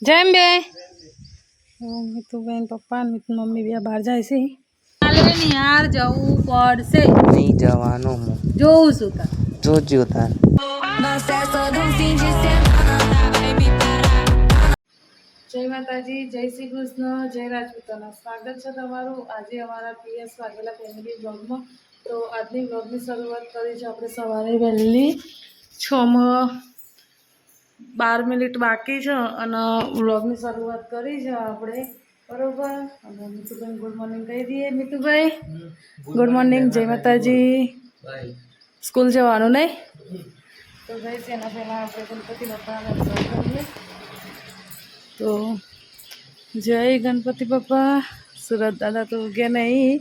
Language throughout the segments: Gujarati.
જેમ બે મિતુબેન પપ્પા મિતુ મમ્મી બે બહાર જાય છે. કાલે નિહાર જવું પડશે. નહીં જવાનું હું જોઉં છું તાર જોજો તાર. જય માતાજી, જય શ્રી કૃષ્ણ, જય રાજપૂતાના. સ્વાગત છે તમારું આજે અમારા પીએસ વાઘેલા ફેમિલી બ્લોગમાં. તો આજની બ્લોગની શરૂઆત કરી છે આપણે સવારે વહેલી 6:12 બાકી છે અને બ્લોગની શરૂઆત કરી છે આપણે, બરોબર. અને મિતુભાઈ ગુડ મોર્નિંગ કહી દઈએ. મિતુભાઈ ગુડ મોર્નિંગ, જય માતાજી. સ્કૂલ જવાનું નહીં તો ગઈ છે એના પહેલાં આપણે ગણપતિ બાપાના દર્શન કરીએ. તો જય ગણપતિ બાપા. સુરત દાદા તો ગયા નહીં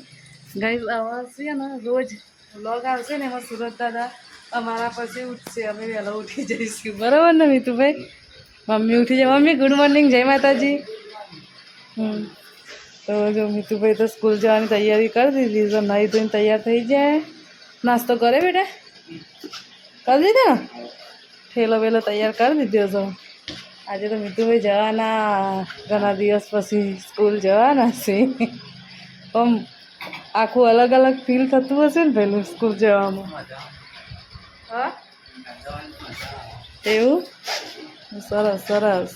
ગાઈસ, આવશે ને રોજ વ્લોગ આવશે ને એમાં સુરત દાદા અમારા પછી ઉઠશે, અમે વહેલા ઉઠી જઈશું, બરાબર ને મિતુભાઈ? મમ્મી ઉઠી જાય. મમ્મી ગુડ મોર્નિંગ, જય માતાજી. તો જો મિતુભાઈ તો સ્કૂલ જવાની તૈયારી કરી દીધી, તો નાહી ધોઈને તૈયાર થઈ જાય. નાસ્તો કરે બેટા? કરી દીધો ને? ઠેલો વેલો તૈયાર કરી દીધો તો આજે તો મિતુભાઈ જવાના, ઘણા દિવસ પછી સ્કૂલ જવાના છે. આમ આખું અલગ અલગ ફીલ થતું હશે ને પેલું સ્કૂલ જવામાં. હા એવું? સરસ સરસ.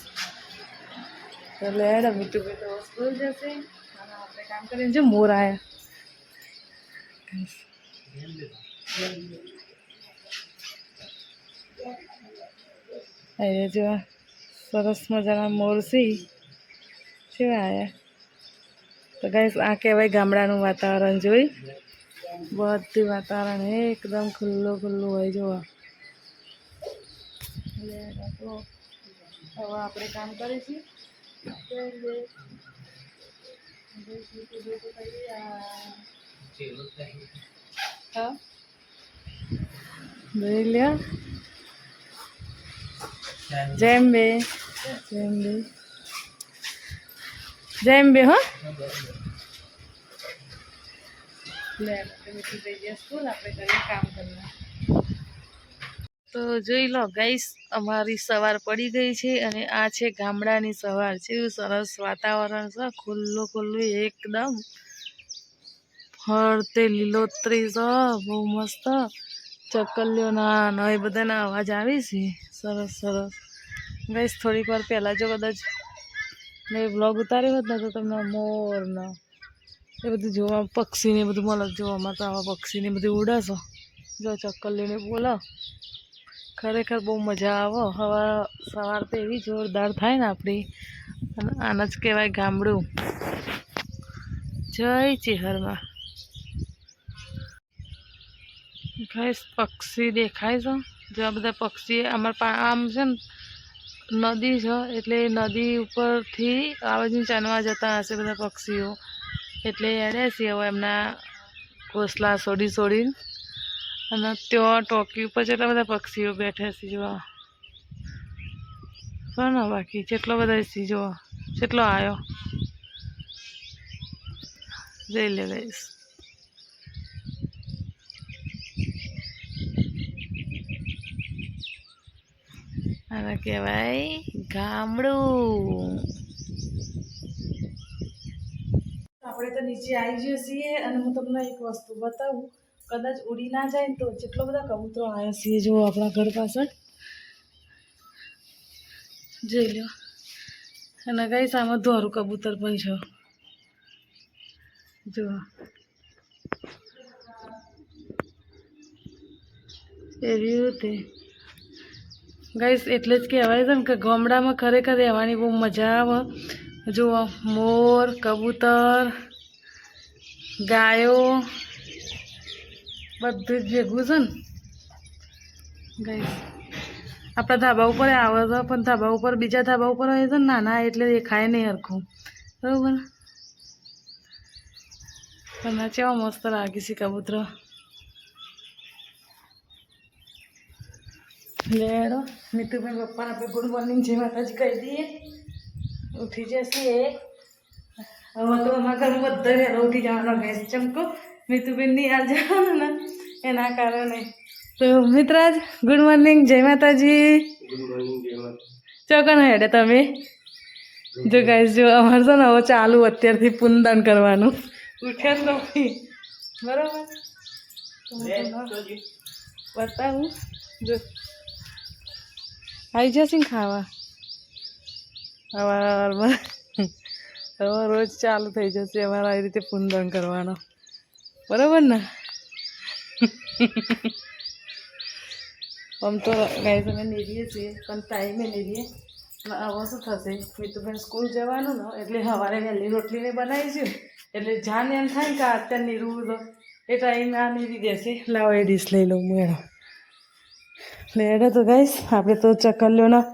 એટલે હેડ મિતુભાઈ તો સ્કૂલ જશે અને આપણે કામ કરીને જો મોર આવ્યા. જો સરસ મજાના મોરસી કેવા આવ્યા. તો ગાઈસ આ કહેવાય ગામડાનું વાતાવરણ. જોઈ બધું વાતાવરણ એકદમ ખુલ્લું ખુલ્લું હોય. જોવા તો હવે આપણે કામ કરીશું. હા જોઈ લ્યો. જેમ બે જેમ બે જેમ બે હો લે મીઠી થઈ ગયા સ્કૂલ, આપણે કરીએ કામ કરવા. તો જોઈ લો ગાઈસ, અમારી સવાર પડી ગઈ છે અને આ છે ગામડાની સવાર. છે સરસ વાતાવરણ છે, ખુલ્લું ખુલ્લું એકદમ, ફરતે લીલોતરી છે, બહુ મસ્ત. ચકલીઓના એ બધાના અવાજ આવે છે. સરસ સરસ ગાઈસ. થોડીક વાર પહેલાં જો કદાચ મેં બ્લોગ ઉતાર્યો હોત ને તો તમને મોરના એ બધું જોવા, પક્ષીને બધું મળે જોવામાં. તો આવા પક્ષીને બધું ઉડાશો જો, ચકલીને બોલો, ખરેખર બહુ મજા આવે. હવા સવાર તો એવી જોરદાર થાય ને આપણી, અને આને જ કહેવાય ગામડું. જય ચેહરમાં ગાઈસ પક્ષી દેખાય છે. જો આ બધા પક્ષી અમારે આમ છે ને નદી છે, એટલે નદી ઉપરથી આ બાજુ ચાનવા જતા હશે બધા પક્ષીઓ, એટલે એડે છે હવે એમના ઘોંસલા છોડી છોડીને. અને ત્યાં ટોકી ઉપર જેટલા બધા પક્ષીઓ બેઠા છે. જોવા પણ બાકી જેટલો બધા છે, જોવા જેટલો આવ્યો જઈ લે ગાઈસ. આને કહેવાય ગામડું. આપણે તો નીચે આવી જઈએ છીએ અને હું તમને એક વસ્તુ બતાવું. કદાચ ઉડી ના જાય ને તો જેટલો બધા કબૂતરો આવ્યા છીએ જો આપણા ઘર પાછળ, જોઈ લો. અને ગાઈસ આમાં ધોરું કબૂતર પણ છે. જો એવી તે ગાઈસ, એટલે જ કહેવાય છે ને કે ગામડામાં ખરેખર રહેવાની બહુ મજા આવે. જુઓ મોર, કબૂતર, ગાયો બધું જ ભેગું છે ને ગાઈસ. આપણા ધાબા ઉપર આવે છે, પણ ધાબા ઉપર બીજા ધાબા ઉપર હોય છે ને નાના, એટલે દેખાય નહીં હરખું, બરાબર. પણ કેવા મસ્ત લાગે છે કબૂતરો. લેડો મિતુભાઈ પપ્પાને આપણે ગુડ મોર્નિંગ જય માતાજી કહી દઈએ. ઉઠી જશે હવે તો. અમારા ઘરમાં બધા વહેલા ઉઠી જવાનો ગેસ ચમકો મિતુભાઈ ની આ જવાનું ને એના કારણે. તો મિત્રાજ ગુડ મોર્નિંગ જય માતાજી. ચોકણ હેડે તમે જો ગાઈસ જો અમારે છે ને હવે ચાલુ અત્યારથી પુનદાન કરવાનું ઉઠ્યા જ નથી બરાબર તો હું તમને બતાવું જો આવી જશે ને ખાવા સવારમાં હવે રોજ ચાલુ થઈ જશે અમારે આવી રીતે પુનદાન કરવાનો બરાબર ને આમ તો ગાઈસ અમે નીકળીએ છીએ પણ ટાઈમે નીકળીએ હવે શું થશે મિતુભાઈ સ્કૂલ જવાનું ને એટલે સવારે વહેલી રોટલીને બનાવીશું એટલે જાન એમ થાય કે અત્યારે નીરવું તો એ ટાઈમે આ નીરી દેશે લાવો એ ડીશ લઈ લઉં હું એનો એટલે તો ગાઈસ આપણે તો ચકલીઓના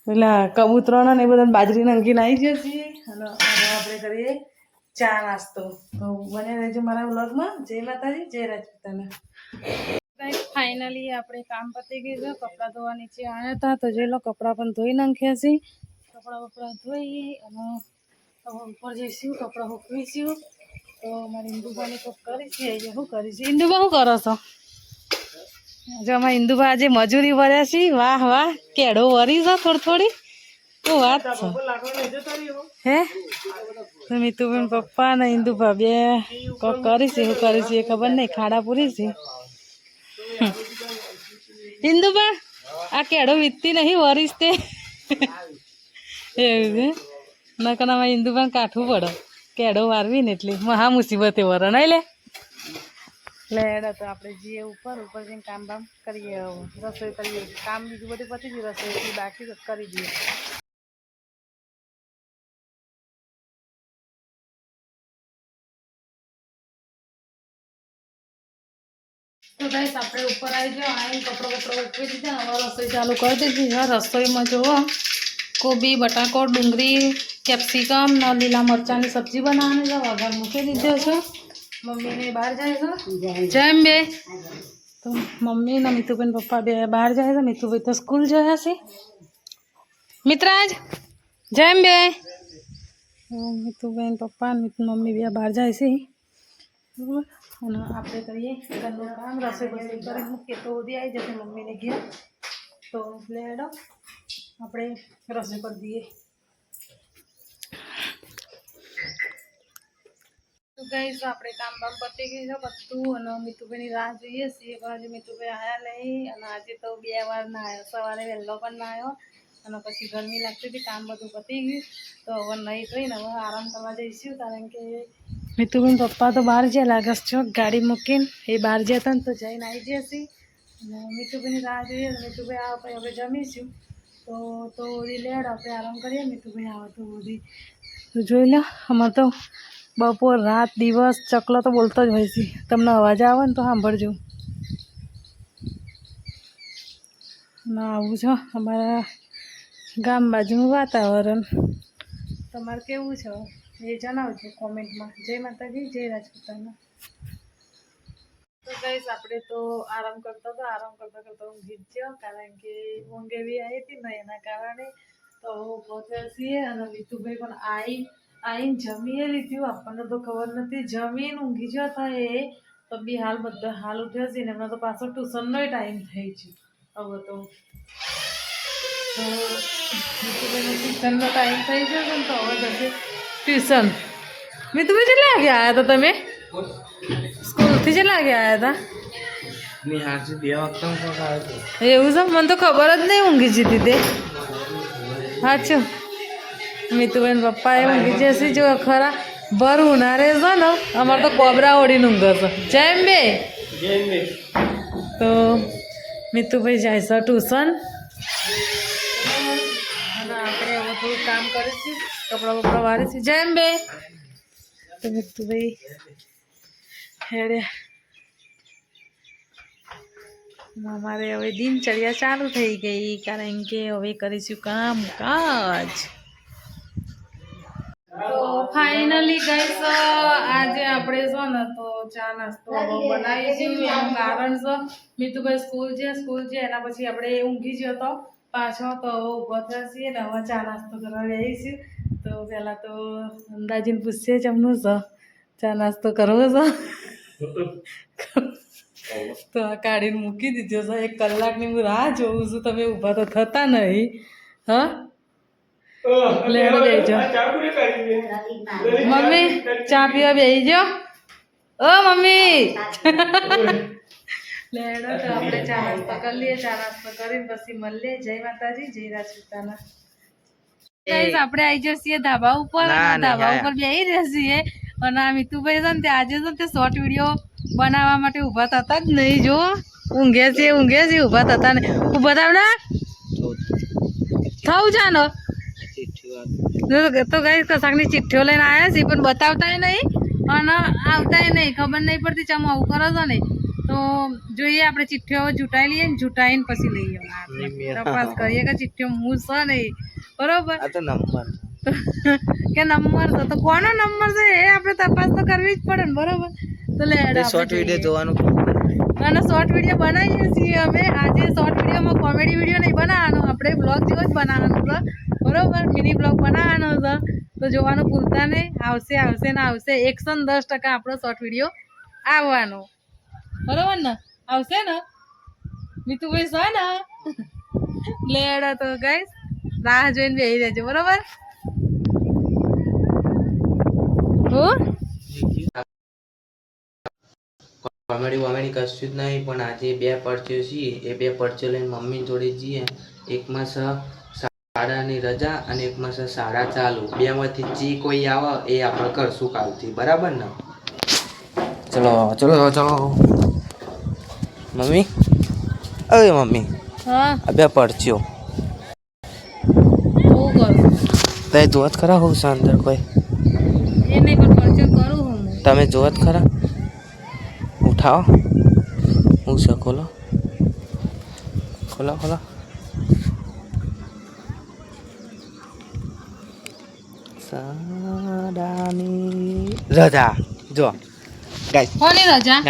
પેલા કબૂતરોના ને એ બધા બાજરી નંગીને આવી જઈએ છીએ અને હવે આપણે કરીએ ચા નાસ્તો તો બને રહેજો મારા વ્લોગમાં જય માતાજી જય રાજપૂતાના ફાઇનલી આપણે કામ પતી ગયું છે કપડાં ધોવા નીચે આવ્યા હતા તો જે લો કપડાં પણ ધોઈ નાખ્યા છે કપડાં ધોઈ અને હવે ઉપર જઈશું કપડાં સૂકવીશું તો મારી ઇન્દુભાની કોક કરી છે શું કરી છે ઇન્દુબા શું કરો છો જો અમારા ઇન્દુબા આજે મજૂરી ભર્યા છે વાહ વાહ કેળો વરી છે થોડી શું વાત છે હે તો મિતુબેન પપ્પા ને ઇન્દુબા બે કોક કરી છે શું કરી છે એ ખબર નહીં ખાડા પૂરી છે ઇન્દુબા આ કેળો વીતતી નહીં વરીશ તે એવું છે નકનામાં ઇન્દુબા કાઠું પડે કેળો વારવી ને એટલે મહા મુસીબતે વરણ લે તો આપણે જઈએ ઉપર જઈને કામ બામ કરીએ રસોઈ કરીએ કામ બીજું બધું પતી ગયું રસોઈ બાકી કરી દઈએ તો ગાઈસ આપણે ઉપર આવી જાઓ આવીને કપડો ઉપરી દીધા હવે રસોઈ ચાલુ કરી દીધી છે રસોઈમાં જુઓ કોબી બટાકો ડુંગળી કેપ્સિકમ ને લીલા મરચાંની સબ્જી બનાવવાની છે વઘાર મૂકી દીધો છે મમ્મીને બહાર જાય છે જેમ બે તો મમ્મી ને મિતુબેન પપ્પા બે બહાર જાય છે મિતુભાઈ તો સ્કૂલ જયા છે મિત્રાજ જેમ બે મિતુબેન પપ્પા ને મમ્મી બે બહાર જાય છે બરાબર અને આપણે કરીએ ઘરનું કામ રસોઈ બસોઈ કરી મૂકીએ તો બધી આવી જશે મમ્મીને ઘેર તો લેડો આપણે રસોઈ કરી દઈએ તો ગાઈસ આપણે કામ બામ પતી ગયું છે બધું અને મિતુભાઈની રાહ જોઈએ છીએ પણ હજી મિતુભાઈ આવ્યા નહીં અને આજે તો 2 વાર ના આવ્યો સવારે વહેલો પણ ના આવ્યો અને પછી ગરમી લાગતી હતી કામ બધું પતી ગયું તો હવે નહીં થઈને હવે આરામ કરવા જઈશું કારણ કે મિતુબેન પપ્પા તો બહાર જ્યાં લાગે છો ગાડી મૂકીને એ બહાર જતા ને તો જઈને આવી જશે અને મિતુભાઈની રાહ જોઈએ મિતુભાઈ આવે પછી આપણે જમીશું તો ઓરી લેડ આપણે આરામ કરીએ મિતુભાઈ આવે તો બધી તો જોઈ લો અમારે તો બપોર રાત દિવસ ચકલો તો બોલતો જ હોય છે તમને અવાજ આવે ને તો સાંભળજો ના આવું છે અમારા ગામ બાજુનું વાતાવરણ તમારે કેવું છે એ જણાવજો કોમેન્ટમાં જય માતાજી જય રાજપૂતાના તો ગાઈસ આપણે તો આરામ કરતા ઊંઘી જ ગયો કારણ કે ઊંઘ એવી આવી હતી ને એના કારણે તો પહોંચ્યા છીએ અને મિતુભાઈ પણ આવીને જમીએ લીધું આપણને તો ખબર નથી જમીને ઊંઘી ગયો હતા એ તો બી બધા હાલ ઉઠ્યા છે ને એમના તો પાછો ટ્યુશનનો ટાઈમ થઈ ગયો હવે તો મિતુભાઈનો ટ્યુશનનો ટાઈમ થઈ ગયો છે ને તો હવે જશે ટ્યુશન મિતુભાઈ કેટલા વાગે આવ્યા હતા તમે સ્કૂલથી કેટલા વાગે આવ્યા હતા એવું છે મને તો ખબર જ નહીં ઊંઘી જતી તે સાચું મિતુબેન પપ્પા એ ઊંઘી જશે જો ખરા ભર ઉનાળે છે ને અમારે તો કોબરા ઓળીને ઊંઘે છે જેમ બે તો મિતુભાઈ જાય છે ટ્યુશન અને આપણે હવે થોડું કામ કરીશું કપડાં વાળીશું જેમ બે તો મિતુભાઈ હેડે અમારે હવે દિનચર્યા ચાલુ થઈ ગઈ કારણ કે હવે કરીશું કાજ તો ફાઇનલી ગાઈસ આજે આપણે છે ને તો ચા નાસ્તો બનાવીશું એનું કારણ છે મિતુભાઈ સ્કૂલ છે એના પછી આપણે ઊંઘી ગયો હતો પાછો તો ઊભો થયા છીએ ને હવે ચા નાસ્તો કરવા જઈશું તો પહેલાં તો અંદાજીને પૂછીએ જમનું છે ચા નાસ્તો કરવો છે તો આ કાઢીને મૂકી દીધો છે 1 કલાકની હું રાહ જોઉં છું તમે ઊભા તો થતા નહીં હા લેડો બેજો મમ્મી ચા પીવા બેસી જો ઓ મમ્મી લેડો તો આપણે ચા નાસ્તો કરી લઈએ ચા નાસ્તો કરીને પછી મળીએ જય માતાજી જય રાજપૂતાના ગાઈસ આપણે આવી જઈએ ધાબા ઉપર અને ધાબા ઉપર બેસી રહ્યા છીએ અને આ મિતુભાઈ છે ને તે આજે છે ને તે શોર્ટ વિડીયો બનાવવા માટે ઊભા થતા જ નહીં જો ઊંઘે છે ઊભા થતા ને ઊભા થાવ ને થવું જાનો તો ગાઈસ કસાકની ચિઠ્ઠીઓ લઈને આવ્યા છીએ પણ બતાવતાય નહીં અને આવતાય નહીં ખબર નહીં પડતી ચમ આવું કરો છો ને તો જોઈએ આપણે ચિઠ્ઠીઓ જૂટાઈ લઈએ ને જૂટાઈને પછી લઈએ તપાસ કરીએ કે ચિઠ્ઠીઓ હું છે નહીં બરોબર કે નંબર તો કોનો નંબર છે એ આપણે તપાસ તો કરવી જ પડે ને બરોબર તો લે શોર્ટ વિડીયો જોવાનું અને શોર્ટ વિડીયો બનાવીએ છીએ અમે આજે શોર્ટ વિડીયોમાં કોમેડી વિડીયો નહીં બનાવવાનો આપણે બ્લોગ જેવો જ બનાવવાનો છે બરોબર મિની બ્લોગ બનાવવાનો છે તો જોવાનું ભૂલતા નહીં આવશે ને આવશે 110% આપણો શોર્ટ વિડીયો આવવાનો બરોબર ને આવશે ને મિતુભાઈ છે ને લેડા તો ગાઈસ રાહ જોઈને બેસી રહેજો બરોબર કોમેડી કશું જ નહીં પણ આજે 2 પરચો છીએ એ 2 પરચો લઈને મમ્મી જોડે જઈએ એકમાં છે શાળાની રજા અને એકમાં છે શાળા ચાલુ બેમાંથી જે કોઈ આવે એ આપણે કરશું કાલથી બરાબર ને ચલો મમ્મી અરે મમ્મી હા આ 2 પરચો તે જોત ખરા હોવ અંદર કોઈ એ નહીં પણ પરચો કરું હું તમે જોત ખરા ઉઠાવો હું છે ખોલો શાળાની રજા જો ગાઈસ કોની રજા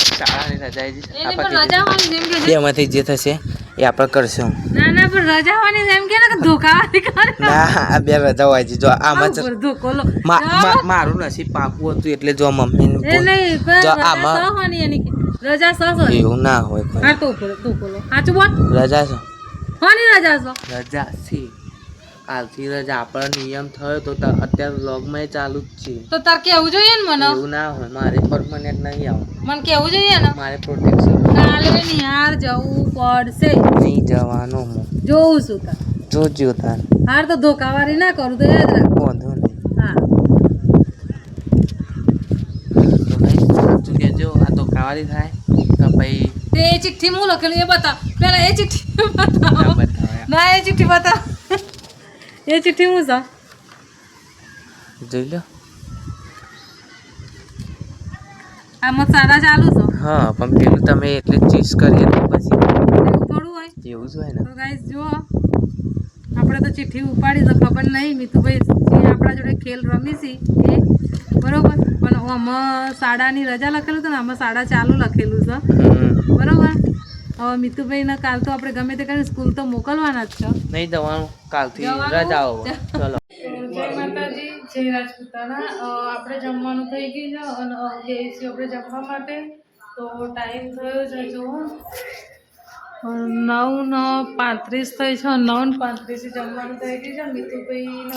શાળાની રજા એની પણ રજા હોવાની જેમ કે બેમાંથી જે થશે એ આપણે કરશું ના પણ રજા હોવાની જેમ કે ને ધોકાવાળી કરે ના આ 2 રજા હોય છે જો આમાં ધોકોલો મારું નસીબ પાકું હતું એટલે જો મમ્મી એ નહીં પણ આમાં હોવાની એની રજા સસ એવું ના હોય હા તો ધોકોલો સાચું બોલ રજા છે હોની રજા રજા છે કાલથી રજા આપણો નિયમ થયો તો અત્યારે વ્લોગમાં ચાલુ જ છે તો તાર કેવું જોઈએ ને મને એવું ના હોય મારે પરમનન્ટ નહીં આવું મને કેવું જોઈએ ને મારે પ્રોટેક્શન કાલે નિહાર જવું પડશે નહીં જવાનું હું જોઉં છું તાર જોજો તાર હાર તો ધોકાવાળી ના કરું તો યાદ રાખ વાંધો નહીં હા તો ભાઈ સાચું કહેજો આ તો ખાવાની થાય તો ભાઈ તે એ ચિઠ્ઠી હું લખેલું એ બતાવ પેલા એ ચિઠ્ઠી બતાવ ના એ ચિઠ્ઠી બતાવ એ ચિઠ્ઠી હું છે જોઈ લો આમાં સારા ચાલુ છે હા પણ પેલું તમે એટલે ચીઝ કરીએ તો પછી એવું થોડું હોય એવું જ હોય ને તો ગાઈસ જો આપણે તો ચિઠ્ઠી ઉપાડી તો ખબર નહીં મિતુભાઈ જે આપણા જોડે ખેલ રમી છે એ બરોબર પણ આમાં શાળાની રજા લખેલું હતું ને આમાં શાળા ચાલુ લખેલું છે બરોબર હવે મિતુભાઈને કાલ તો આપણે ગમે તે કરીને સ્કૂલ તો મોકલવાના જ છે નહીં જવાનું કાલથી રજાઓ ચલો જય માતાજી જય રાજપૂતાના આપણે જમવાનું થઈ ગયું છે અને બેસીએ આપણે જમવા માટે તો ટાઈમ થયો છે જો 9:35 થઈ છે 9:35 જમવાનું થઈ ગયું છે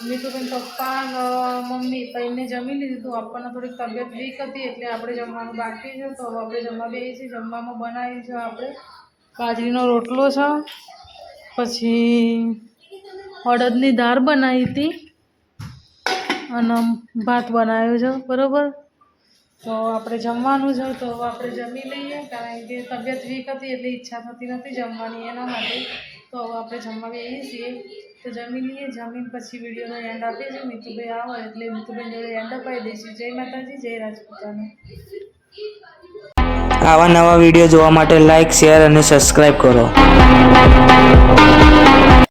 મિતુભાઈ પપ્પા અને મમ્મી તઈને જમી લીધું હતું આપણને થોડીક તબિયત વીક હતી એટલે આપણે જમવાનું બાકી છે તો હવે આપણે જમવા બેસી છીએ જમવામાં બનાવી છે આપણે બાજરીનો રોટલો છે પછી અડદની દાળ બનાવી હતી અને ભાત બનાવ્યો છે બરાબર તો આપણે જમવાનું છે તો આપણે જમી લઈએ કારણ કે તબિયત વીક હતી એટલે ઈચ્છા થતી નથી જમવાની એના માટે તો હવે આપણે જમવા બેસીએ છીએ તો જમી લઈએ જમીન પછી વિડીયોનો એન્ડ આપીએ છીએ મિતુભાઈ આવે એટલે મિતુભાઈ જોડે એન્ડ અપાઈ દઈશું જય માતાજી જય રાજપૂતાના આવા નવા વિડીયો જોવા માટે લાઈક શેર અને સબસ્ક્રાઈબ કરો